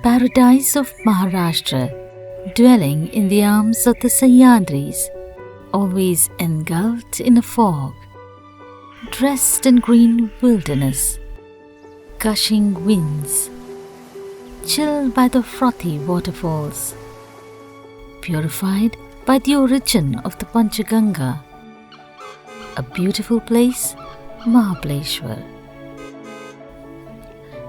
paradise of Maharashtra, dwelling in the arms of the Sahyadris, always engulfed in a fog, dressed in green wilderness, gushing winds, chilled by the frothy waterfalls, purified by the origin of the Panchaganga. A beautiful place, Mahabaleshwar.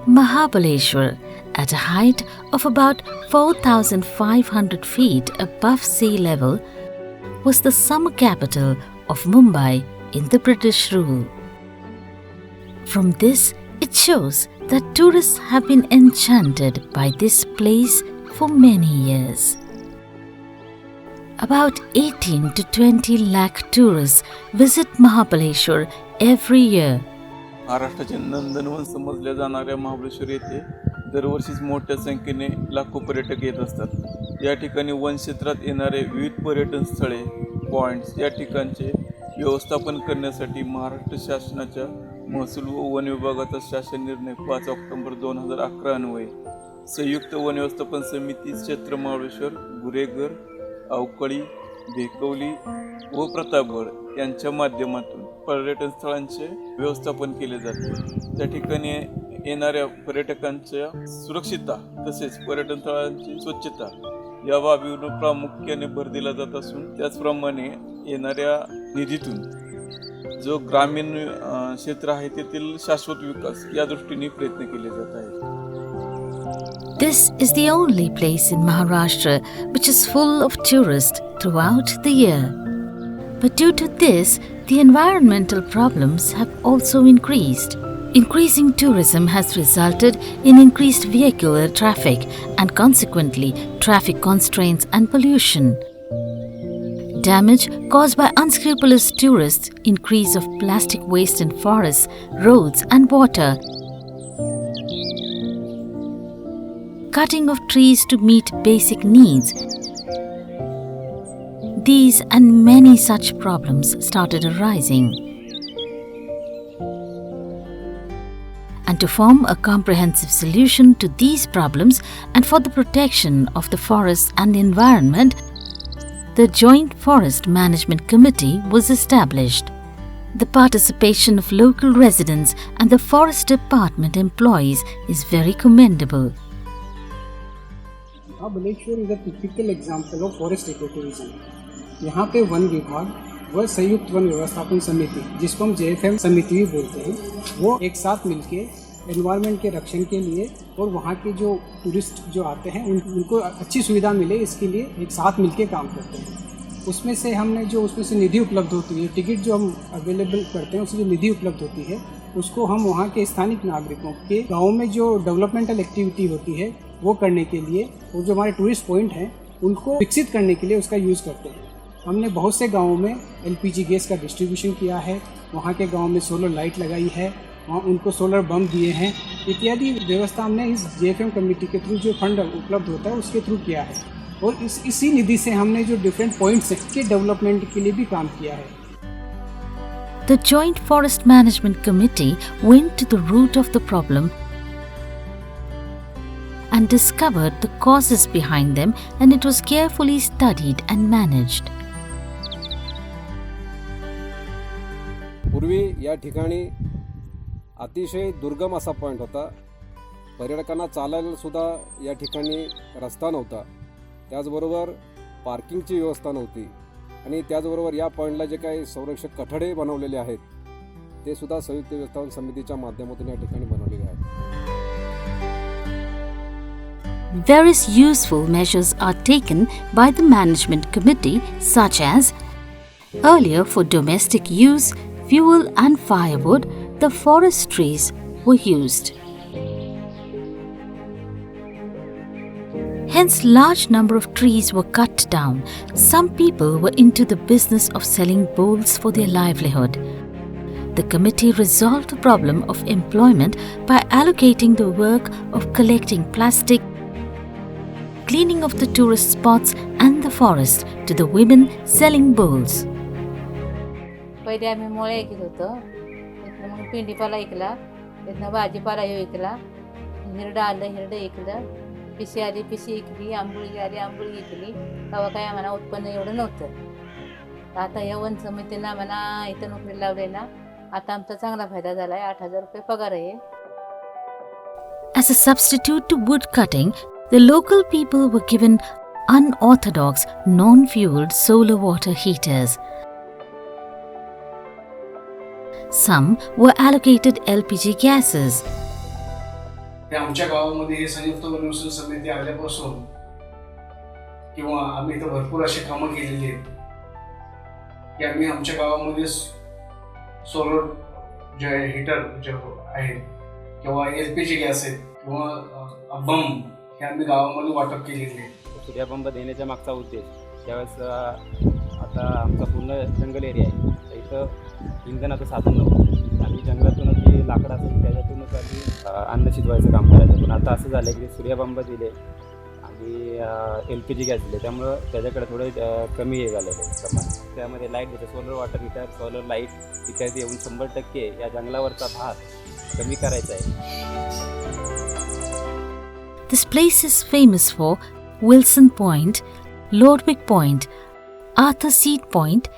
Mahabaleshwar, at a height of about 4,500 feet above sea level, was the summer capital of Mumbai in the British rule. From this, it shows that tourists have been enchanted by this place for many years. About 18 to 20 lakh tourists visit Mahabaleshwar every year. महाराष्ट्राचे नंदनवन समजल्या जाणाऱ्या महाबळेश्वर येथे दरवर्षीच मोठ्या संख्येने लाखो पर्यटक येत असतात. या ठिकाणी वन क्षेत्रात येणारे विविध पर्यटन स्थळे, पॉइंट्स या ठिकाणचे व्यवस्थापन करण्यासाठी महाराष्ट्र शासनाच्या महसूल व वन विभागाचा शासन निर्णय 5 ऑक्टोबर 2011 अन्वये संयुक्त वन व्यवस्थापन समिती क्षेत्र महाबळेश्वर, गुरेघर, अवकळी, भेकवली व प्रतापगड यांच्या माध्यमातून पर्यटन स्थळांचे व्यवस्थापन केले जाते. त्या ठिकाणी येणाऱ्या पर्यटकांच्या सुरक्षितता तसेच पर्यटन स्थळांची स्वच्छता या बाबीवर प्रामुख्याने भर दिला जात असून त्याचप्रमाणे येणाऱ्या निधीतून जो ग्रामीण क्षेत्र आहे तेथील शाश्वत विकास या दृष्टीने प्रयत्न केले जात आहेत. This is the only place in Maharashtra which is full of tourists throughout the year. But due to this, the environmental problems have also increased. Increasing tourism has resulted in increased vehicular traffic and consequently traffic constraints and pollution. Damage caused by unscrupulous tourists, increase of plastic waste in forests, roads and water, cutting of trees to meet basic needs. These and many such problems started arising. And to form a comprehensive solution to these problems and for the protection of the forest and the environment, the Joint Forest Management Committee was established. The participation of local residents and the Forest Department employees is very commendable. Mahabaleshwar is a typical example of forest ecotourism. यहाँ पे one विभाग व संयुक्त one व्यवस्थापन समिति, जिसको हम JFM समिति भी बोलते हैं, वो एक साथ मिलके एनवायरनमेंट के रक्षण के लिए और वहाँ के जो टूरिस्ट जो आते हैं उनको अच्छी सुविधा मिले इसके लिए एक साथ मिलके काम करते हैं. उसमें से हमने जो उसमें से निधि उपलब्ध होती है, टिकट जो हम अवेलेबल करते हैं उससे जो निधि उपलब्ध होती है उसको हम वहाँ के स्थानीय नागरिकों के गाँव में जो डेवलपमेंटल एक्टिविटी होती है वो करने के लिए और जो हमारे टूरिस्ट पॉइंट हैं उनको विकसित करने के लिए उसका यूज़ करते हैं. हमने बहुत से गाँवों में LPG गैस का डिस्ट्रीब्यूशन किया है, वहाँ के गाँव में सोलर लाइट लगाई है, वहाँ उनको सोलर बम दिए हैं, इत्यादि व्यवस्था हमने इस JFM कमेटी के थ्रू जो फंड उपलब्ध होता है उसके थ्रू किया है. और इसी निधि से हमने जो डिफरेंट पॉइंट्स हैं के डेवलपमेंट के लिए भी काम किया है. The Joint Forest Management Committee went to the root of the problem and discovered the causes behind them, and it was carefully studied and managed. पूर्वी या ठिकाणी अतिशय दुर्गम असा पॉईंट होता. पर्यटकांना चालायला सुद्धा या ठिकाणी रस्ता नव्हता. त्याचबरोबर पार्किंगची व्यवस्था नव्हती आणि त्याचबरोबर या पॉईंटला जे काही संरक्षक कठडे बनवलेले आहेत ते सुद्धा संयुक्त व्यवस्थापन समितीच्या माध्यमातून या ठिकाणी बनवलेले आहेत. Various useful measures are taken by the management committee, such as earlier for domestic use, fuel and firewood, the forest trees were used. Hence, large number of trees were cut down. Some people were into the business of selling bowls for their livelihood. The committee resolved the problem of employment by allocating the work of collecting plastic, cleaning of the tourist spots and the forest to the women selling bowls. पहिले आम्ही मोळे ऐकत होतो, मग पिंडीपाला ऐकला, त्यातनं भाजीपाला ऐकला, हिरडं आलं, हिरडं ऐकलं, पिशी आली, पिशी विकली, आंबोळी आली, आंबोळी विकली. तेव्हा काय आम्हाला उत्पन्न एवढं नव्हतं. आता या वन समितीनं आम्हाला इथं नोकरी लावली ना, आता आमचा चांगला फायदा झाला आहे. 8,000 रुपये पगार आहे. As a substitute to wood cutting, the local people were given unorthodox, non-fueled solar water heaters. Some were allocated LPG gases. आमच्या गावामध्ये हे संयुक्त वनविषय समिती आल्यापासून किंवा आम्ही इथं भरपूर अशी कामं केलेली आहेत की आम्ही आमच्या गावामध्ये सोलर जे हीटर जे आहेत किंवा LPG गॅस आहेत किंवा बंब हे आम्ही गावामध्ये वाटप केलेले आहेत. सूर्यबंब देण्याच्या मागचा उद्देश त्यावेळेस आता आमचा पूर्ण जंगल एरिया आहे, तर इथं इंधनाचं साधन नव्हतं. आम्ही जंगलातूनच जे लाकडं असेल त्याच्यातूनच आम्ही अन्न शिजवायचं काम करायचं. पण आता असं झालं की सूर्यबंब दिले आणि LPG गॅस दिले, त्यामुळं त्याच्याकडे थोडं कमी हे झालेलं आहे प्रमाण. त्यामध्ये लाईट देतं, solar water heater, solar light इत्यादी येऊन 100% या जंगलावरचा भार कमी करायचा आहे. This place is famous for Wilson Point, Lordwick Point, Arthur Seat Point,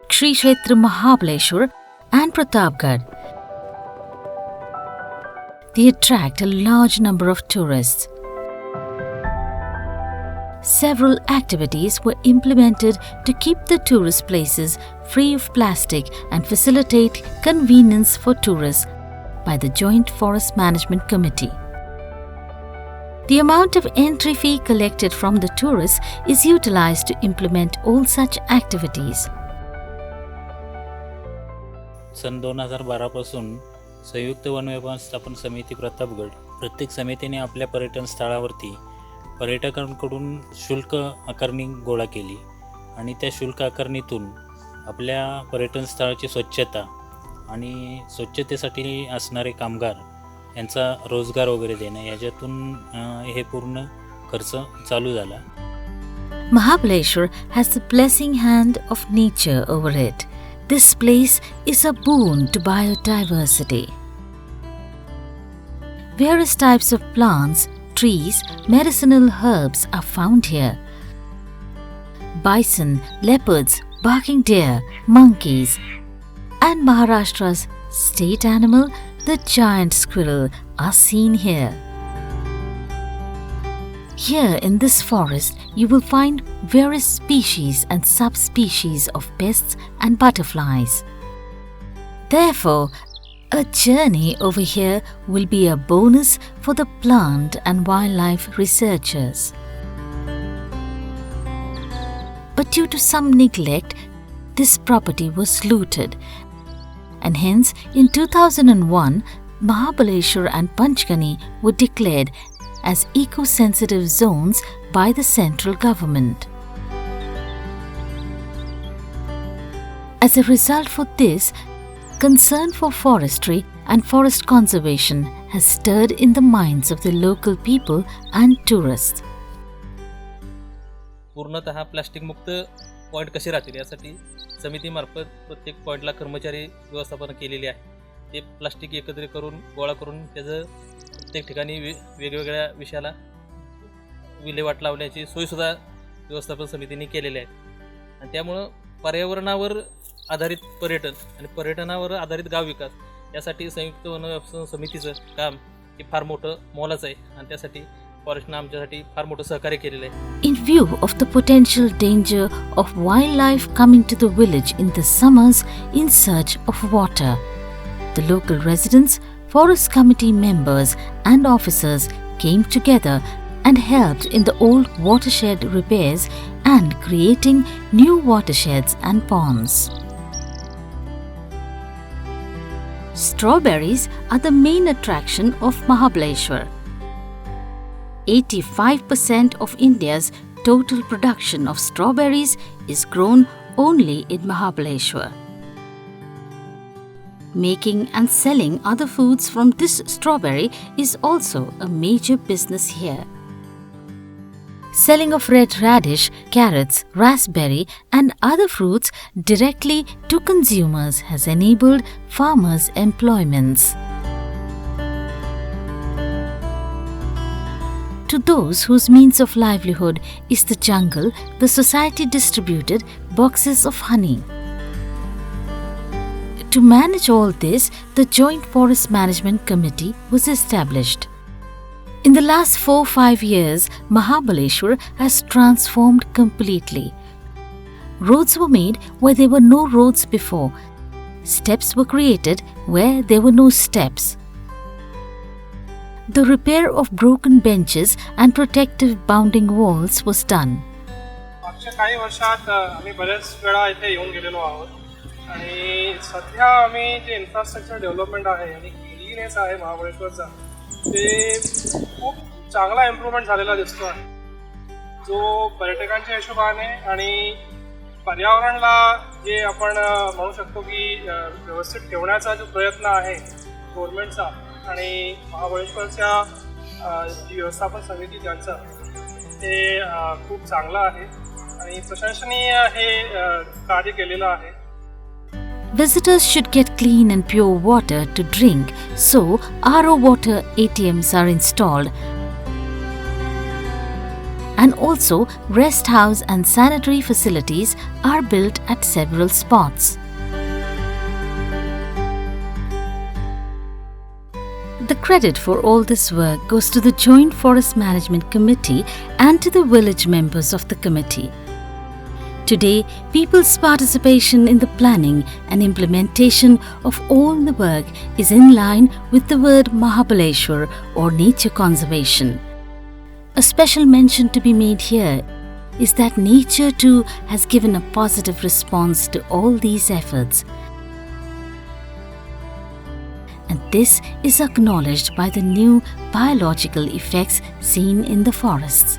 Shri Kshetra Mahabaleshwar and Pratapgarh. They attract a large number of tourists. Several activities were implemented to keep the tourist places free of plastic and facilitate convenience for tourists by the Joint Forest Management Committee. The amount of entry fee collected from the tourists is utilized to implement all such activities. सन 2012 पासून संयुक्त one व्यवस्थापन समिती प्रतापगड प्रत्येक समितीने आपल्या पर्यटन स्थळावरती पर्यटकांकडून शुल्क आकारणी गोळा केली आणि त्या शुल्क आकारणीतून आपल्या पर्यटन स्थळाची स्वच्छता आणि स्वच्छतेसाठी असणारे कामगार यांचा रोजगार वगैरे देणं याच्यातून हे पूर्ण खर्च चालू झाला. Mahabaleshwar has the blessing hand of nature over it. This place is a boon to biodiversity. Various types of plants, trees, medicinal herbs are found here. Bison, leopards, barking deer, monkeys, and Maharashtra's state animal, the giant squirrel, are seen here. Here in this forest, you will find various species and subspecies of pests and butterflies. Therefore, a journey over here will be a bonus for the plant and wildlife researchers. But due to some neglect, this property was looted, and hence in 2001, Mahabaleshwar and Panchgani were declared as eco-sensitive zones by the central government. As a result for this, concern for forestry and forest conservation has stirred in the minds of the local people and tourists. पूर्णतः plastic मुक्त point कसे राहतील यासाठी समितीमार्फत प्रत्येक पॉईंटला कर्मचारी व्यवस्थापन केलेले आहे. ते प्लास्टिक एकत्र करून गोळा करून त्याचं प्रत्येक ठिकाणी वेगवेगळ्या विषयाला विल्हेवाट लावण्याची सोयीसुद्धा व्यवस्थापन समितीने केलेली आहे. आणि त्यामुळं पर्यावरणावर आधारित पर्यटन आणि पर्यटनावर आधारित गाव विकास यासाठी संयुक्त वन व्यवस्थापन समितीचं काम हे फार मोठं मोलाचं आहे आणि त्यासाठी फॉरेस्टनं आमच्यासाठी फार मोठं सहकार्य केलेलं आहे. In view of the potential danger of wildlife coming to the village in the summers in search of water, the local residents, forest committee members and officers came together and helped in the old watershed repairs and creating new watersheds and ponds. Strawberries are the main attraction of Mahabaleshwar. 85% of India's total production of strawberries is grown only in Mahabaleshwar. Making and selling other foods from this strawberry is also a major business here. Selling of red radish, carrots, raspberry and other fruits directly to consumers has enabled farmers' employments. To those whose means of livelihood is the jungle, the society distributed boxes of honey. To manage all this, the Joint Forest Management Committee was established. In the last 4-5 years, Mahabaleshwar has transformed completely. Roads were made where there were no roads before. Steps were created where there were no steps. The repair of broken benches and protective bounding walls was done. मागच्या काही वर्षात आम्ही बऱ्याच वेळा इथे येऊन गेलेलो आहोत आणि सध्या आम्ही जे इन्फ्रास्ट्रक्चर डेव्हलपमेंट आहे आणि क्लीनेस आहे महाबळेश्वरचा ते खूप चांगला इम्प्रूव्हमेंट झालेला दिसतो आहे, जो पर्यटकांच्या हिशोबाने आणि पर्यावरणाला जे आपण म्हणू शकतो की व्यवस्थित ठेवण्याचा जो प्रयत्न आहे गव्हर्नमेंटचा आणि महाबळेश्वरच्या जी व्यवस्थापन समिती त्यांचं ते खूप चांगलं आहे आणि प्रशंसनीय हे कार्य केलेलं आहे. Visitors should get clean and pure water to drink, so RO water ATMs are installed. And also, rest house and sanitary facilities are built at several spots. The credit for all this work goes to the Joint Forest Management Committee and to the village members of the committee. Today, people's participation in the planning and implementation of all the work is in line with the word Mahabaleshwar or nature conservation. A special mention to be made here is that nature too has given a positive response to all these efforts. And this is acknowledged by the new biological effects seen in the forests.